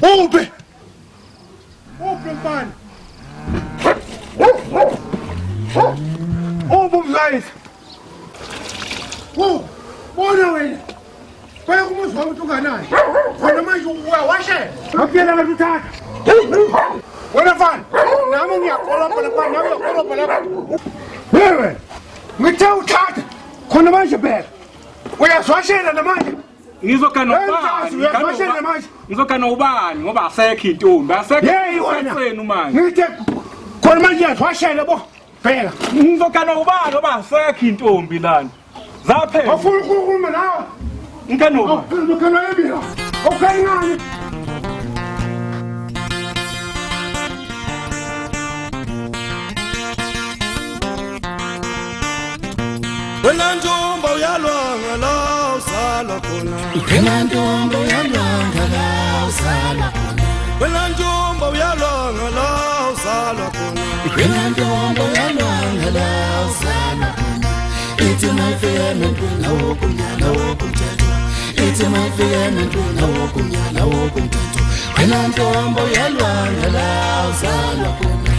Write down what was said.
Ube mfana. Mzayisi. Bona wena. Baya kumuzi wami unganayo. Wena manje washe. Ngakuyela ngathi uthatha. Wena mfana, nami ngiyakholopha lapha, nami ngiyakholopha lapha. Wewe. Ngithe uthatha. Khona manje bheka. Uyazwashela namanje. Ngizogana ubani ngoba asekho intombi asekho manje ngithe khona manje yazwashela bo phela ngizogana ubani ngoba asekho intombi lana zaphela awufuna ukukhuluma nawe ngikana ebila okayingani wena ntombi uyalwanga la uzalwa khona wena ntombi uyalwanga la uzalwa khona wena ntombi uyalwanga la uzalwa khona wena ntombi uyalwanga la uzalwa khona ithi mayifika nentwina wokumnyala wokumthetho ithi mayifika nentwina wokumnyala wokumthetho wena ntombi uyalwanga la uzalwa khona